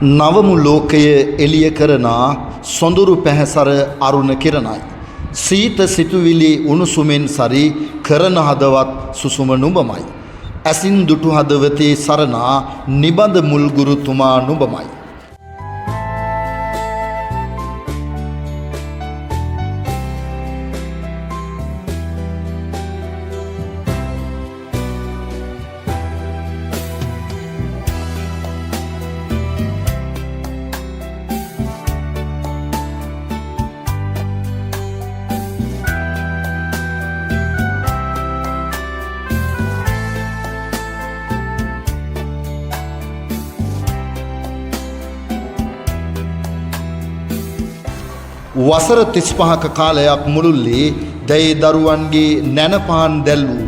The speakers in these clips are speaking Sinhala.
නවමු ලෝකය එළිය කරන සොඳුරු පැහැසර අරුණ කිරණයි. සීත සිතුවිලි උණුසුමෙන් සරි කරන හදවත් සුසුම නුඹමයි. ඇසින් දුටු හදවතේ සරණා නිබඳ මුල්ගුරුතුමා නුඹමයි. වසර 35ක කාලයක් මුළුල්ලේ දැයේ දරුවන්ගේ නැනපහන් දැල් වූ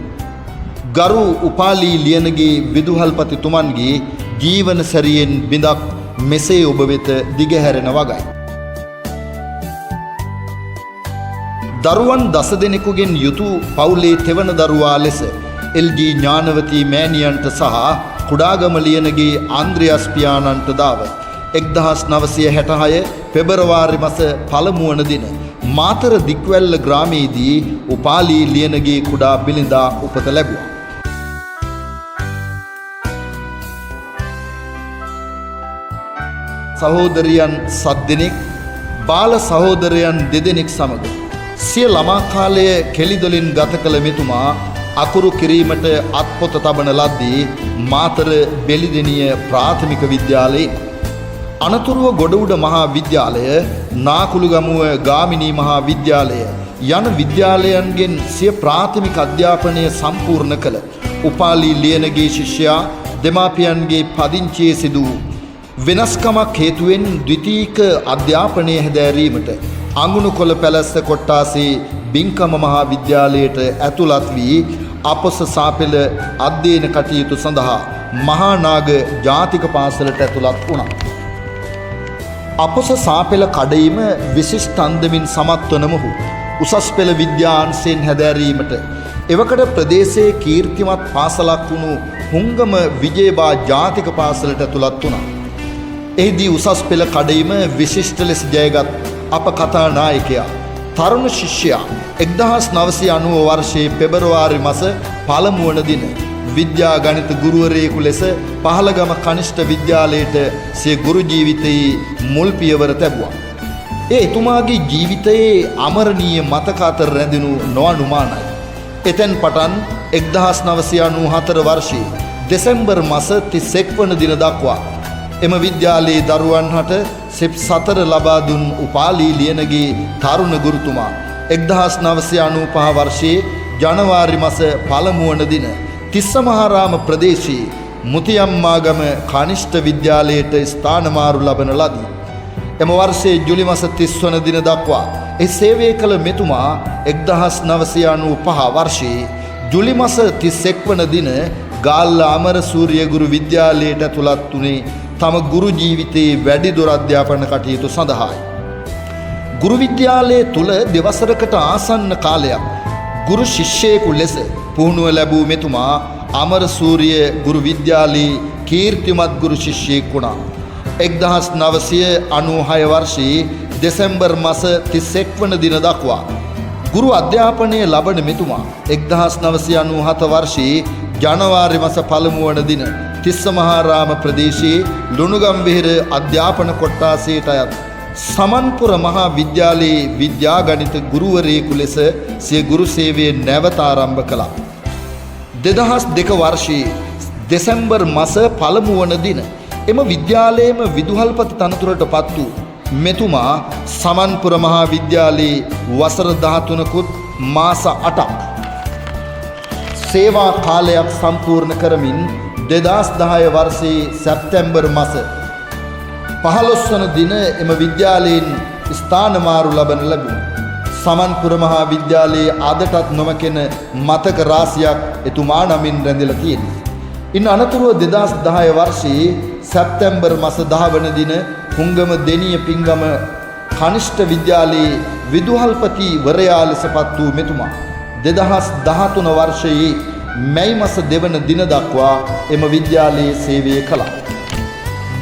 ගරු උපාලි ලියනගේ විදුහල්පතිතුමන්ගේ ජීවන සැරියෙන් බිඳක් මෙසේ ඔබ වෙත දිගහැරෙන වගයි. දරුවන් 10 දෙනෙකුගෙන් යුතු පවුලේ තෙවන දරුවා ලෙස එල්.ජී. ඥානවතී මෑණියන්ට සහ කුඩාගම ලියනගේ ආන්ද්‍රියාස් පියාණන්ට දාව 1966 පෙබරවාරි මාස පළමු වන දින මාතර දික්වැල්ල ග්‍රාමයේදී උපාලි ලියනගේ කුඩා බිලිඳා උපත ලැබුවා. සහෝදරියන් 7 දෙනෙක් බාල සහෝදරයන් 2 දෙනෙක් සමග සිය ළමා කාලය කෙලිදොලින් ගත කළ මෙතුමා අකුරු කිරීමට අත්පොත තබන ලද්දේ මාතර බෙලිදෙණිය ප්‍රාථමික විද්‍යාලයේ අනතුරුව ගොඩඋඩ මහා විද්‍යාලය නාකුළුගමුව ගාමිණී මහා විද්‍යාලය යන විද්‍යාලයන්ගෙන් සිය ප්‍රාථමික අධ්‍යාපනය සම්පූර්ණ කළ උපාලි ලියනගේ ශිෂ්‍යයා දෙමාපියන්ගේ පදිංචියේ සිදු වෙනස්කමක් හේතුවෙන් ද්විතීක අධ්‍යාපනය හැදෑරීමට අඟුණුකොළ පැලැස්ස කොට්ටාසේ බිංකම මහා විද්‍යාලයට ඇතුළත් වී අපොස සාපෙළ අධ්‍යයන කටයුතු සඳහා මහා නාග ජාතික පාසලට ඇතුළත් වුණා. අපොස සාපෙළ කඩයිම විශිෂ්ට අන්දමින් සමත් වන මොහු උසස් පෙළ විද්‍යාංශයෙන් හැදෑරීමට එවකට ප්‍රදේශයේ කීර්තිමත් පාසලක් වුණු හුංගම විජේබා ජාතික පාසලට ඇතුළත් වුණා. එහිදී උසස් පෙළ කඩයිම විශිෂ්ට ලෙස ජයගත් අප කතා නායකයා තරුණ ශිෂ්‍යයා 1990 වර්ෂයේ පෙබරවාරි මාස පළමු වන දින විද්‍යා ගණිත ගුරුවරයෙකු ලෙස පහළගම කනිෂ්ඨ විද්‍යාලයට සිය ගුරු ජීවිතයේ මුල් පියවර තැබුවා. ඒ එතුමාගේ ජීවිතයේ අමරණීය මතක අතර රැඳෙනු නොඅනුමානයි. එතෙන් පටන් 1994 වර්ෂයේ දෙසැම්බර් මාස 31 වන දින දක්වා එම විද්‍යාලයේ දරුවන් හට සෙප් 4 ලබා දුන් උපාලි ලියනගේ තරුණ ගුරුතුමා 1995 වර්ෂයේ ජනවාරි මාස පළමු වන දින තිස්සමහාරාම ප්‍රදේශයේ මුතියම්මාගම කනිෂ්ඨ විද්‍යාලයට ස්ථානමාරු ලබන ලදී. එම වර්ෂයේ ජූලි මාස 30 වන දින දක්වා ඒ සේවය කළ මෙතුමා 1995 වර්ෂයේ ජූලි මාස 31 වන දින ගාල්ල අමරසූරිය ගුරු විද්‍යාලයට ඇතුළත් වුණේ තම ගුරු ජීවිතයේ වැඩිදුර අධ්‍යාපන කටයුතු සඳහායි. ගුරු විද්‍යාලයේ තුල දෙවසරකට ආසන්න කාලයක් ගුරු ශිෂ්‍යයෙකු ලෙස පුහුණුව ලැබූ මෙතුමා අමරසූරිය ගුරු විද්‍යාලයේ කීර්තිමත් ගුරු ශිෂ්‍යයෙක් වුණා. 1996 වර්ෂයේ දෙසැම්බර් මාස 31 වන දින දක්වා ගුරු අධ්‍යාපනය ලබන මෙතුමා 1997 වර්ෂයේ ජනවාරි මාස පළමු වන දින තිස්සමහාරාම ප්‍රදේශයේ ලුණුගම්වෙහෙර අධ්‍යාපන කොට්ටාසයට අයත් සමන්පුර මහා විද්‍යාලයේ විද්‍යා ගණිත ගුරුවරයෙකු ලෙස සිය ගුරු සේවය නැවත ආරම්භ කළා. 2002 වර්ෂයේ දෙසැම්බර් මාස පළමු වන දින එම විද්‍යාලයේම විදුහල්පති තනතුරට පත් වූ මෙතුමා සමන්පුර මහා විද්‍යාලයේ වසර 13කුත් මාස 8ක් සේවා කාලයක් සම්පූර්ණ කරමින් 2010 වර්ෂයේ සැප්තැම්බර් මාස 15 වන දින එම විද්‍යාලයෙන් ස්ථානමාරු ලබන ලැබුණා. සමන්පුර මහා විද්‍යාලයේ අදටත් නොමකෙන මතක රාශියක් එතුමා නමින් රැඳිලා තියෙනවා. ඉන් අනතුරුව 2010 වර්ෂයේ සැප්තැම්බර් මාස 10 වන දින හුංගම දෙනිය පිංගම කනිෂ්ඨ විද්‍යාලයේ විදුහල්පති වරයා ලෙස පත් වූ මෙතුමා 2013 වර්ෂයේ මැයි මාස 2 වන දින දක්වා එම විද්‍යාලයේ සේවය කළා.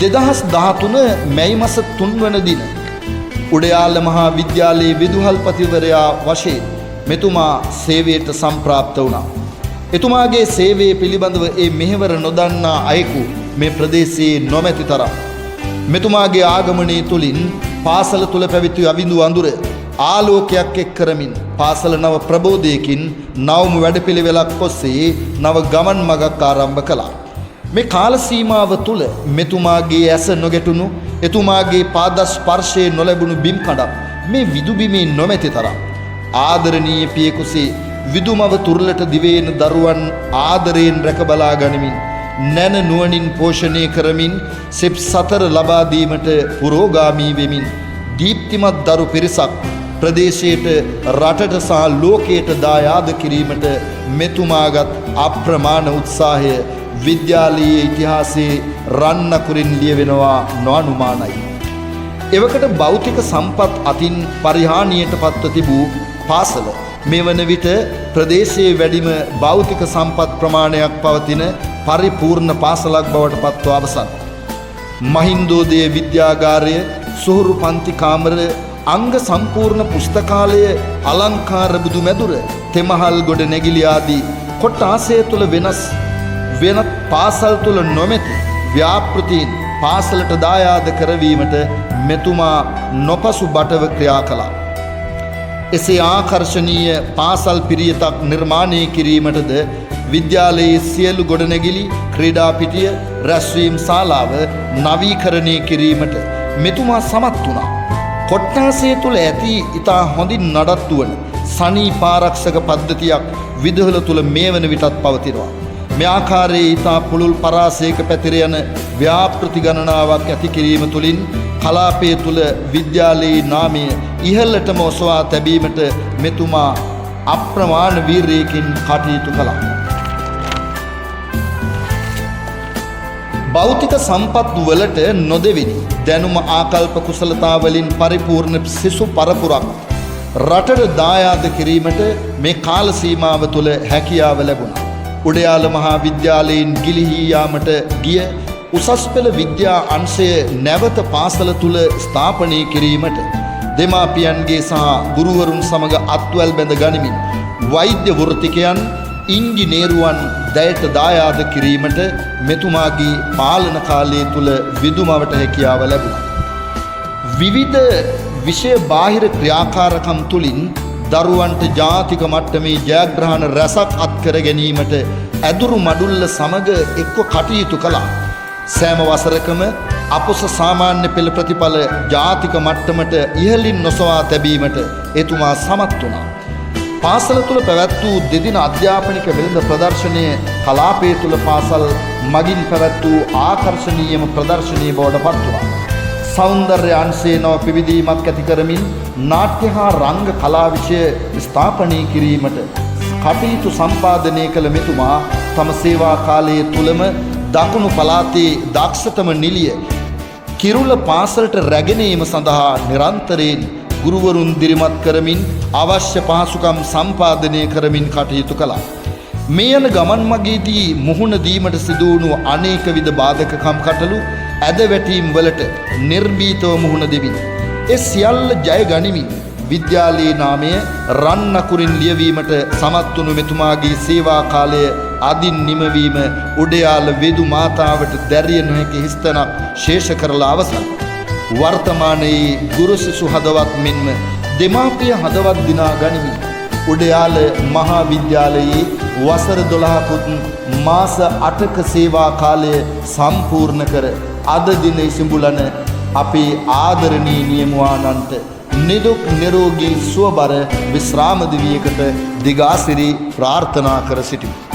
2013 මැයි මාස 3 වන දින උඩයාල මහා විද්‍යාලයේ විදුහල්පතිවරයා වශයෙන් මෙතුමා සේවයට සම්ප්‍රාප්ත වුණා. එතුමාගේ සේවය පිළිබඳව ඒ මෙහෙවර නොදන්නා අයෙකු මේ ප්‍රදේශයේ නොමැති තරම්. මෙතුමාගේ ආගමනය තුලින් පාසල තුල පැවිදි අවිඳු අඳුර ආලෝකයක් එක් කරමින් පාසල නව ප්‍රබෝධයකින් නවම වැඩපිළිවෙලක් ඔස්සේ නව ගමන් මගක් ආරම්භ කළා. මේ කාල සීමාව තුල මෙතුමාගේ ඇස නොගැටුණු එතුමාගේ පාද ස්පර්ශයේ නොලැබුණු බිම් කඩක් මේ විදුබිමේ නොමැති තරම් ආදරණීය පියෙකුසේ විදුමව තුරුලට දිවේන දරුවන් ආදරයෙන් රැක බලා ගනිමින් නැන නුවණින් පෝෂණය කරමින් සෙප් සතර ලබා දීමට පුරෝගාමී වෙමින් දීප්තිමත් දරු පිරිසක් ප්‍රදේශයට රටට සහ ලෝකයට දායාද කිරීමට මෙතුමාගත් අප්‍රමාණ උත්සාහය විද්‍යාලීය ඉතිහාසයේ රන්නකුරින් ලියවෙනවා නොඅනුමානයි. එවකට භෞතික සම්පත් අතින් පරිහානියට පත්ව තිබූ පාසල මේ වන විට ප්‍රදේශයේ වැඩිම භෞතික සම්පත් ප්‍රමාණයක් පවතින පරිපූර්ණ පාසලක් බවට පත්ව අවසන්. මහින්දෝදය විද්‍යාගාරය, සොහොරු පන්ති කාමර, අංග සම්පූර්ණ පුස්තකාලය, අලංකාර බුදු මැදුර, තෙමහල් ගොඩ නැගිලි ආදී කොට්ටාසය තුල වෙනත් පාසල් තුල නොමැති ව්‍යාපෘතීන් පාසලට දායාද කරවීමට මෙතුමා නොපසු බටව ක්‍රියා කළා. එසේ ආකර්ශනීය පාසල් පිරියතක් නිර්මාණය කිරීමටද විද්‍යාලයේ සියලු ගොඩනැගිලි, ක්‍රීඩා පිටිය, රැස්වීම් ශාලාව නවීකරණය කිරීමට මෙතුමා සමත් වුණා. කොට්ටාසය තුල ඇති ඉතා හොඳින් නඩත්තු වන සනීපාරක්ෂක පද්ධතියක් විදුහල තුල මේ වන විටත් පවතිනවා. මේ ආකාරයේ ඉතා පුළුල් පරාසයක පැතිර යන ව්‍යාපෘති ගණනාවක් ඇති කිරීම තුළින් කලාපය තුල විද්‍යාලයේ නාමය ඉහළටම ඔසවා තැබීමට මෙතුමා අප්‍රමාණ වීරියකින් කටයුතු කළා. භෞතික සම්පත් වලට නොදෙවිනි දැනුම ආකල්ප කුසලතා වලින් පරිපූර්ණ සිසු පරපුරක් රටට දායාද කිරීමට මේ කාල සීමාව තුළ හැකියාව ලැබුණා. උඩයාල මහා විද්‍යාලයෙන් ගිලිහී යාමට ගිය උසස් පෙළ විද්‍යා අංශය නැවත පාසල තුල ස්ථාපනය කිරීමට දෙමාපියන්ගේ සහ ගුරුවරුන් සමග අත්වැල් බැඳ ගනිමින් වෛද්‍ය වෘත්තිකයන්, ඉංජිනේරුවන් දැයට දායාද කිරීමට මෙතුමාගේ පාලන කාලය තුල විදුමවට හැකියාව ලැබුණා. විවිධ විෂය බාහිර ක්‍රියාකාරකම් තුලින් දරුවන්ට ජාතික මට්ටමේ ජයග්‍රහණ රැසක් අත්කර ගැනීමට ඇදුරු මඩුල්ල සමග එක්ව කටයුතු කළා. සෑම වසරකම අපොස සාමාන්‍ය පෙළ ප්‍රතිඵල ජාතික මට්ටමට ඉහළින් නොසවා තැබීමට එතුමා සමත් වුණා. පාසල තුල පැවැත් වූ දෙදින අධ්‍යාපනික වෙළඳ ප්‍රදර්ශනය කලාපය තුල පාසල් මගින් පැවැත් වූ ආකර්ශනීයම ප්‍රදර්ශනීය බවට පත් වුණා. සෞන්දර්ය අංශයේ නව පිවිදීමක් ඇති කරමින් නාට්‍ය හා රංග කලා විෂය ස්ථාපනය කිරීමට කටයුතු සම්පාදනය කළ මෙතුමා තම සේවා කාලයේ තුලම දකුණු පළාතේ දක්ෂතම නිලිය කිරුළ පාසලට රැගෙන ඒම සඳහා නිරන්තරයෙන් ගුරුවරුන් දිරිමත් කරමින් අවශ්‍ය පහසුකම් සම්පාදනය කරමින් කටයුතු කළා. මේ යන ගමන් මගේදී මුහුණ දීමට සිදු වුණු අනේක විද බාධකකම් කටළු ඇද වැටීම් වලට නිර්භීතව මුහුණ දෙමින් ඒ සියල්ල ජය ගනිමින් විද්‍යාලයේ නාමය රන් අකුරින් ලියවීමට සමත් වුණු මෙතුමාගේ සේවා කාලය අදින් නිමවීම උඩයාල වෙදු මාතාවට දැරිය නොහැකි හිස්තැනක් ශේෂ කරලා අවසන්. වර්තමානයේ ගුරු සිසු හදවත් මෙන්ම දෙමාපිය හදවත් දිනා ගනිමින් උඩයාල මහා විද්‍යාලයේ වසර 12කුත් මාස 8ක සේවා කාලය සම්පූර්ණ කර අද දින ඉසිඹුලන අපේ ආදරණීය නියමුවානන්ට නිදුක් නිරෝගී සුවබර විශ්‍රාම දිවියකට දිගාසිරි ප්‍රාර්ථනා කර සිටිමු.